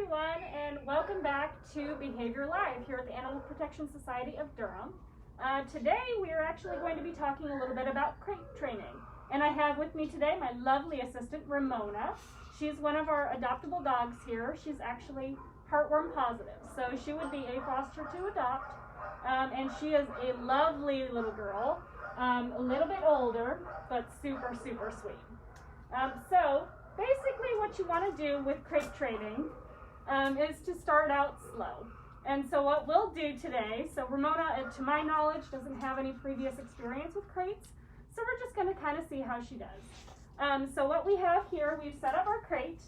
everyone, and welcome back to Behavior Live here at the Animal Protection Society of Durham. Today we are actually going to be talking a little bit about crate training. And I have with me today my lovely assistant, Ramona. She's one of our adoptable dogs here. She's actually heartworm positive, so she would be a foster to adopt. And she is a lovely little girl, a little bit older, but super, super sweet. So basically what you want to do with crate training is to start out slow. And so what we'll do today, so Ramona, to my knowledge, doesn't have any previous experience with crates, so we're just going to kind of see how she does. So what we have here, we've set up our crate,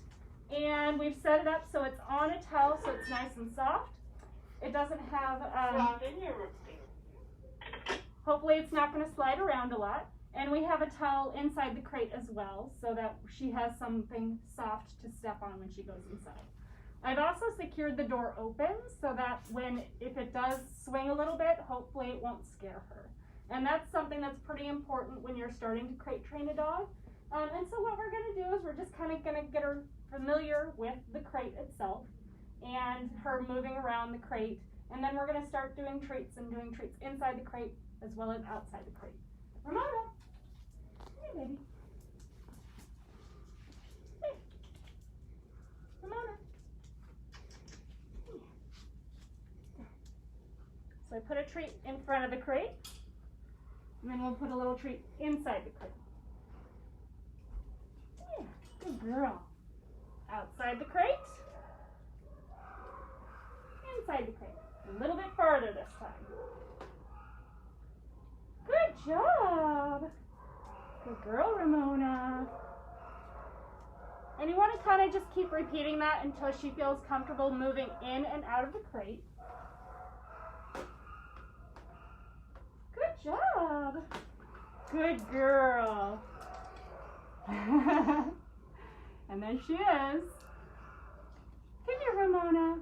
and we've set it up so it's on a towel, so it's nice and soft. It doesn't have, hopefully it's not going to slide around a lot. And we have a towel inside the crate as well, so that she has something soft to step on when she goes inside. I've also secured the door open so that if it does swing a little bit, hopefully it won't scare her. And that's something that's pretty important when you're starting to crate train a dog. And so what we're going to do is we're just kind of going to get her familiar with the crate itself and her moving around the crate. And then we're going to start doing treats inside the crate as well as outside the crate. Ramona! Hey, baby. Hey. Ramona. So I put a treat in front of the crate, and then we'll put a little treat inside the crate. Yeah, good girl. Outside the crate. Inside the crate. A little bit farther this time. Good job. Good girl, Ramona. And you want to kind of just keep repeating that until she feels comfortable moving in and out of the crate. Good job. Good girl. And there she is. Come here, Ramona.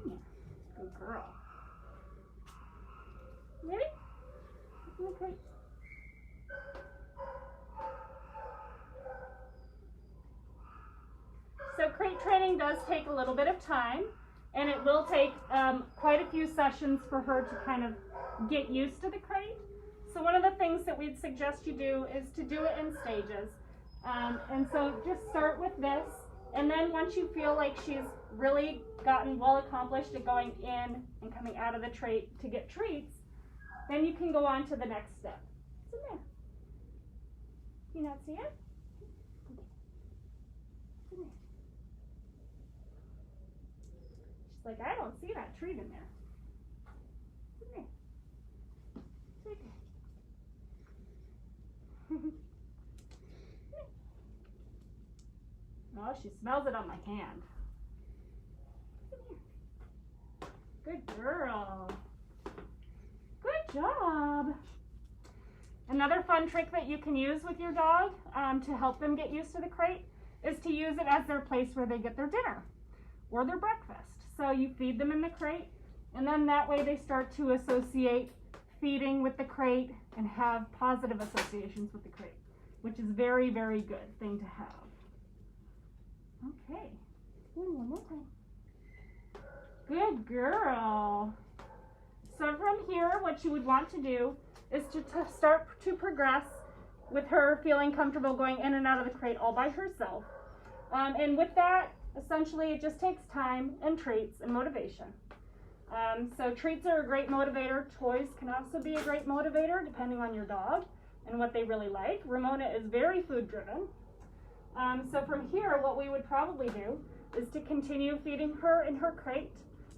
Yeah. Good girl. Ready? Okay. So crate training does take a little bit of time, and it will take quite a few sessions for her to kind of get used to the crate. So one of the things that we'd suggest you do is to do it in stages. And so just start with this, and then once you feel like she's really gotten well accomplished at going in and coming out of the crate to get treats, then you can go on to the next step. What's in there? Do you not see it? What's in there? She's like, I don't see that treat in there. What's in there? It's right there. Oh, she smells it on my hand. What's in here? Good girl. Good job. Another fun trick that you can use with your dog to help them get used to the crate is to use it as their place where they get their dinner or their breakfast. So you feed them in the crate, and then that way they start to associate feeding with the crate and have positive associations with the crate, which is very, very good thing to have. Okay, one more time. Good girl. So from here, what you would want to do is to start to progress with her feeling comfortable going in and out of the crate all by herself. And with that, essentially, it just takes time and treats and motivation. So treats are a great motivator. Toys can also be a great motivator depending on your dog and what they really like. Ramona is very food driven. So from here, what we would probably do is to continue feeding her in her crate,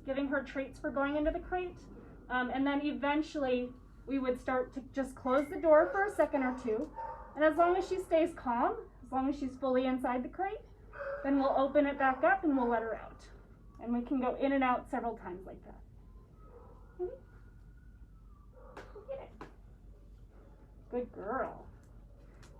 giving her treats for going into the crate. And then eventually we would start to just close the door for a second or two. And as long as she stays calm, as long as she's fully inside the crate, then we'll open it back up and we'll let her out. And we can go in and out several times like that. Get it. Good girl.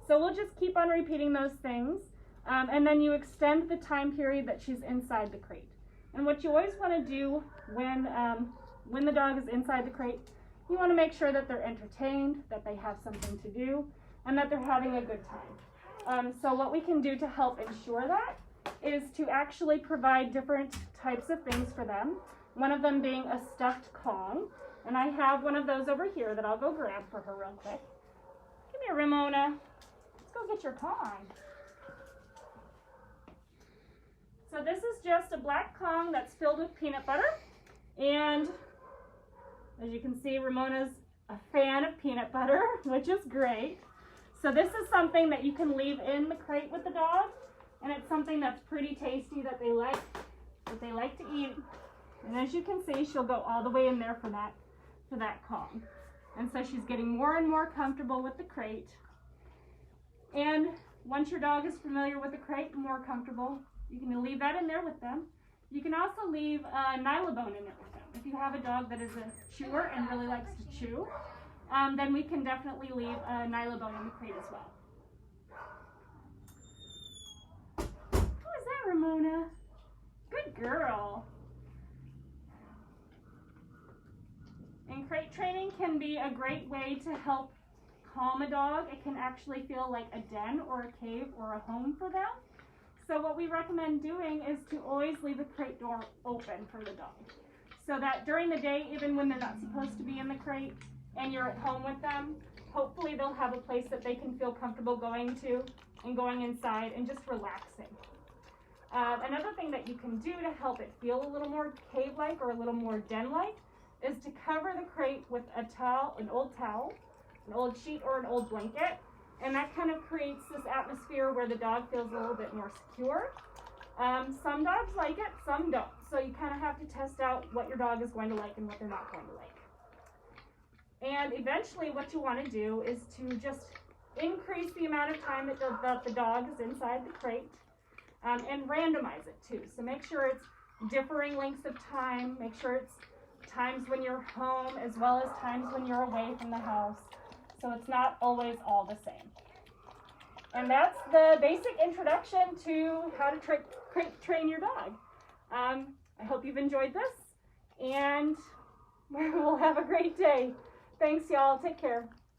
So we'll just keep on repeating those things. And then you extend the time period that she's inside the crate. And what you always want to do when the dog is inside the crate, you want to make sure that they're entertained, that they have something to do, and that they're having a good time. So what we can do to help ensure that is to actually provide different types of things for them. One of them being a stuffed Kong. And I have one of those over here that I'll go grab for her real quick. Come here, Ramona. Let's go get your Kong. So this is just a black Kong that's filled with peanut butter. And as you can see, Ramona's a fan of peanut butter, which is great. So this is something that you can leave in the crate with the dog. And it's something that's pretty tasty that they like to eat. And as you can see, she'll go all the way in there for that Kong. And so she's getting more and more comfortable with the crate. And once your dog is familiar with the crate and more comfortable, you can leave that in there with them. You can also leave Nylabone in there with them. If you have a dog that is a chewer and really likes to chew, then we can definitely leave Nylabone in the crate as well. Who is that, Ramona? Good girl. And crate training can be a great way to help calm a dog. It can actually feel like a den or a cave or a home for them. So what we recommend doing is to always leave the crate door open for the dog. So that during the day, even when they're not supposed to be in the crate and you're at home with them, hopefully they'll have a place that they can feel comfortable going to and going inside and just relaxing. Another thing that you can do to help it feel a little more cave-like or a little more den-like is to cover the crate with a towel, an old sheet or an old blanket. And that kind of creates this atmosphere where the dog feels a little bit more secure. Some dogs like it, some don't. So you kind of have to test out what your dog is going to like and what they're not going to like. And eventually what you want to do is to just increase the amount of time that the dog is inside the crate, and randomize it too. So make sure it's differing lengths of time. Make sure it's times when you're home as well as times when you're away from the house. So it's not always all the same. And that's the basic introduction to how to crate train your dog. I hope you've enjoyed this, and we'll have a great day. Thanks, y'all. Take care.